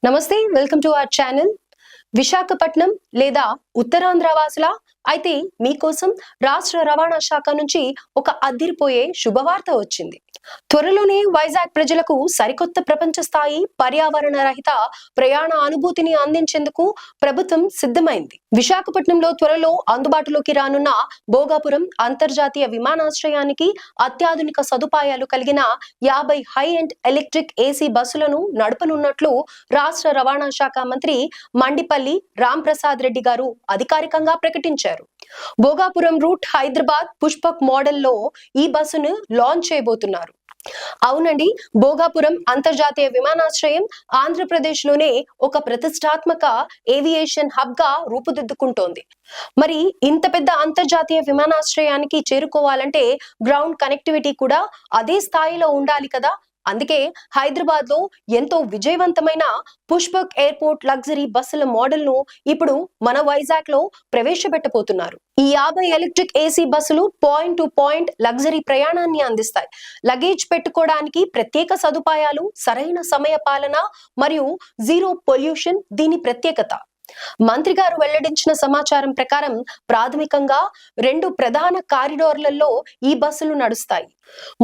నమస్తే, welcome to our channel. Visakhapatnam లేదా ఉత్తరాంధ్ర వాసుల అయితే మీకోసం రాష్ట్ర రవాణా శాఖ నుంచి ఒక అదిరిపోయే శుభవార్త వచ్చింది. త్వరలోనే వైజాగ్ ప్రజలకు సరికొత్త ప్రపంచ స్థాయి పర్యావరణ రహిత ప్రయాణ అనుభూతిని అందించేందుకు ప్రభుత్వం సిద్ధమైంది. విశాఖపట్నంలో త్వరలో అందుబాటులోకి రానున్న భోగాపురం అంతర్జాతీయ విమానాశ్రయానికి అత్యాధునిక సదుపాయాలు కలిగిన 50 హై ఎండ్ ఎలక్ట్రిక్ ఏసీ బస్సులను నడపనున్నట్లు రాష్ట్ర రవాణా శాఖ మంత్రి మండిపల్లి రాంప్రసాద్ రెడ్డి గారు అధికారికంగా ప్రకటించారు. భోగాపురం రూట్ హైదరాబాద్ పుష్పక్ మోడల్లో ఈ బస్సును లాంచ్ చేయబోతున్నారు. అవునండి, భోగాపురం అంతర్జాతీయ విమానాశ్రయం ఆంధ్రప్రదేశ్ లోనే ఒక ప్రతిష్టాత్మక ఏవియేషన్ హబ్ గా రూపుదిద్దుకుంటోంది. మరి ఇంత పెద్ద అంతర్జాతీయ విమానాశ్రయానికి చేరుకోవాలంటే గ్రౌండ్ కనెక్టివిటీ కూడా అదే స్థాయిలో ఉండాలి కదా. అందుకే హైదరాబాద్ లో ఎంతో విజయవంతమైన పుష్పక్ ఎయిర్పోర్ట్ లగ్జరీ బస్సుల మోడల్ ను ఇప్పుడు మన వైజాగ్ లో ప్రవేశపెట్టబోతున్నారు. ఈ 50 ఎలక్ట్రిక్ ఏసీ బస్సులు పాయింట్ టు పాయింట్ లగ్జరీ ప్రయాణాన్ని అందిస్తాయి. లగేజ్ పెట్టుకోవడానికి ప్రత్యేక సదుపాయాలు, సరైన సమయ పాలన మరియు జీరో పొల్యూషన్ దీని ప్రత్యేకత. మంత్రి గారు వెల్లడించిన సమాచారం ప్రకారం ప్రాథమికంగా 2 ప్రధాన కారిడార్లలో ఈ బస్సులు నడుస్తాయి.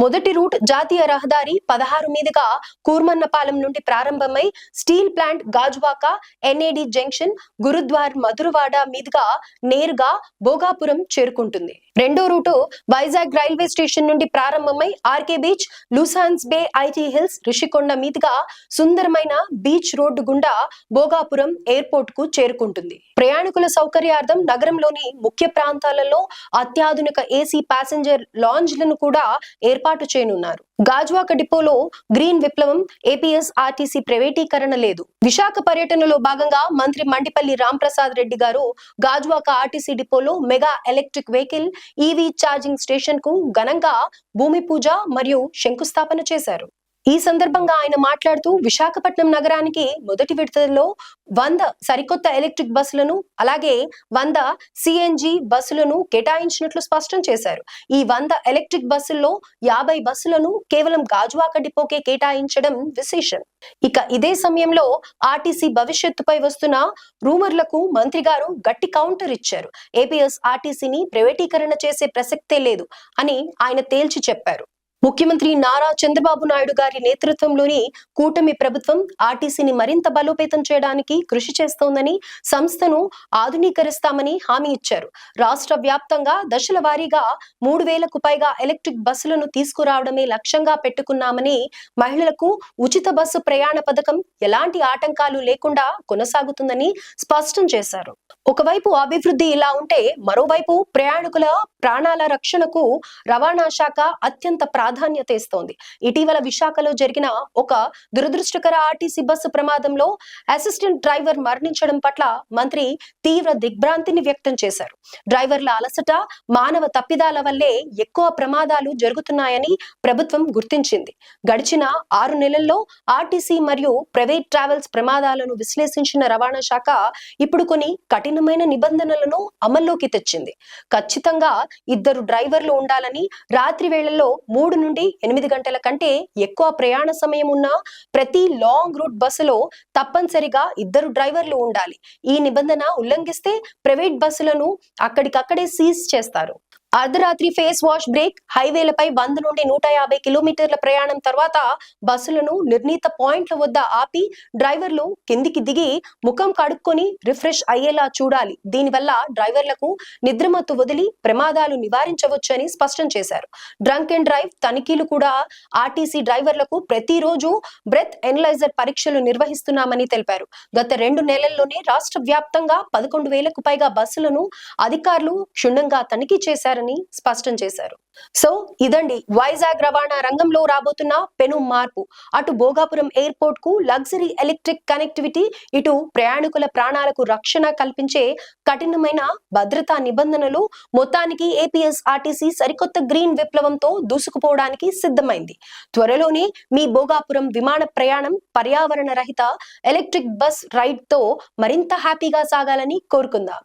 మొదటి రూట్ జాతీయ రహదారి 16 మీదుగా కూర్మన్నపాలెం నుండి ప్రారంభమై steel plant Gajuwaka, NAD junction, Gurudwara Madhurawada మీదుగా నేరుగా భోగాపురం చేరుకుంటుంది. రెండో రూటు వైజాగ్ రైల్వే స్టేషన్ నుండి ప్రారంభమై RK Beach, Lawson's Bay, IT Hills, Rishikonda మీదుగా సుందరమైన బీచ్ రోడ్డు గుండా భోగాపురం ఎయిర్పోర్ట్ కు చేరుకుంటుంది. ప్రయాణికుల సౌకర్యార్థం నగరంలోని ముఖ్య ప్రాంతాలలో అత్యాధునిక ఏసీ ప్యాసింజర్ లాంజ్లను కూడా ఏర్పాటు చేయనున్నారు. గాజువాక డిపోలో గ్రీన్ విప్లవం, ఏపీఎస్ ఆర్టీసీ ప్రైవేటీకరణ లేదు. విశాఖ పర్యటనలో భాగంగా మంత్రి మండిపల్లి రాంప్రసాద్ రెడ్డి గారు గాజువాక ఆర్టీసీ డిపోలో mega electric vehicle EV charging station కు ఘనంగా భూమి పూజ మరియు శంకుస్థాపన చేశారు. ఈ సందర్భంగా ఆయన మాట్లాడుతూ విశాఖపట్నం నగరానికి మొదటి విడతలో 100 సరికొత్త ఎలక్ట్రిక్ బస్సులను అలాగే 100 సిఎన్జి బస్సులను కేటాయించినట్లు స్పష్టం చేశారు. ఈ 100 ఎలక్ట్రిక్ బస్సుల్లో 50 బస్సులను కేవలం గాజువాక డిపోకే కేటాయించడం విశేషం. ఇక ఇదే సమయంలో ఆర్టీసీ భవిష్యత్తుపై వస్తున్న రూమర్లకు మంత్రి గారు గట్టి కౌంటర్ ఇచ్చారు. ఏపీఎస్ ఆర్టీసీని ప్రైవేటీకరణ చేసే ప్రసక్తే లేదు అని ఆయన తేల్చి చెప్పారు. ముఖ్యమంత్రి నారా చంద్రబాబు నాయుడు గారి నేతృత్వంలోని కూటమి ప్రభుత్వం ఆర్టీసీని మరింత బలోపేతం చేయడానికి కృషి చేస్తోందని, సంస్థను ఆధునీకరిస్తామని హామీ ఇచ్చారు. రాష్ట్ర వ్యాప్తంగా దశల వారీగా 3000కు పైగా ఎలక్ట్రిక్ బస్సులను తీసుకురావడమే లక్ష్యంగా పెట్టుకున్నామని, మహిళలకు ఉచిత బస్సు ప్రయాణ పథకం ఎలాంటి ఆటంకాలు లేకుండా కొనసాగుతుందని స్పష్టం చేశారు. ఒకవైపు అభివృద్ధి ఇలా ఉంటే మరోవైపు ప్రయాణికుల ప్రాణాల రక్షణకు రవాణా శాఖ అత్యంత ప్రాధాన్యత ఇస్తోంది. ఇటీవల విశాఖలో జరిగిన ఒక దురదృష్టకర ఆర్టీసీ బస్సు ప్రమాదంలో అసిస్టెంట్ డ్రైవర్ మరణించడం పట్ల మంత్రి తీవ్ర దిగ్భ్రాంతిని వ్యక్తం చేశారు. డ్రైవర్ల అలసట, మానవ తప్పిదాల వల్లే ఎక్కువ ప్రమాదాలు జరుగుతున్నాయని ప్రభుత్వం గుర్తించింది. గడిచిన 6 నెలల్లో ఆర్టీసీ మరియు ప్రైవేట్ ట్రావెల్స్ ప్రమాదాలను విశ్లేషించిన రవాణా శాఖ ఇప్పుడు కొన్ని కఠినమైన నిబంధనలను అమల్లోకి తెచ్చింది. ఖచ్చితంగా 2 డ్రైవర్లు ఉండాలని, రాత్రి వేళల్లో 3 నుండి 8 గంటల కంటే ఎక్కువ ప్రయాణ సమయం ఉన్న ప్రతి లాంగ్ రూట్ బస్సులో తప్పనిసరిగా 2 డ్రైవర్లు ఉండాలి. ఈ నిబంధన ఉల్లంఘిస్తే ప్రైవేట్ బస్సులను అక్కడికక్కడే సీజ్ చేస్తారు. అర్ధరాత్రి ఫేస్ వాష్ బ్రేక్, హైవేలపై 100 నుండి 150 కిలోమీటర్ల ప్రయాణం తర్వాత బస్సులను నిర్ణీత పాయింట్ల వద్ద ఆపి డ్రైవర్లు కిందికి దిగి ముఖం కడుక్కొని రిఫ్రెష్ అయ్యేలా చూడాలి. దీనివల్ల డ్రైవర్లకు నిద్రమత్తు వదిలి ప్రమాదాలు నివారించవచ్చని స్పష్టం చేశారు. డ్రంక్ అండ్ డ్రైవ్ తనిఖీలు కూడా ఆర్టీసీ డ్రైవర్లకు ప్రతిరోజు బ్రెత్ ఎనలైజర్ పరీక్షలు నిర్వహిస్తున్నామని తెలిపారు. గత 2 నెలల్లోనే రాష్ట్ర వ్యాప్తంగా 11,000కు పైగా బస్సులను అధికారులు క్షుణ్ణంగా తనిఖీ చేశారని స్పష్టం చేశారు. సో ఇదండి వైజాగ్ రవాణా రంగంలో రాబోతున్న పెను మార్పు. అటు భోగాపురం ఎయిర్పోర్ట్ కు లగ్జరీ ఎలక్ట్రిక్ కనెక్టివిటీ, ఇటు ప్రయాణికుల ప్రాణాలకు రక్షణ కల్పించే కఠినమైన భద్రతా నిబంధనలు. మొత్తానికి ఏపీఎస్ ఆర్టీసీ సరికొత్త గ్రీన్ విప్లవంతో దూసుకుపోవడానికి సిద్ధమైంది. త్వరలోనే మీ భోగాపురం విమాన ప్రయాణం పర్యావరణ రహిత ఎలక్ట్రిక్ బస్ రైడ్ తో మరింత హ్యాపీగా సాగాలని కోరుకుందాం.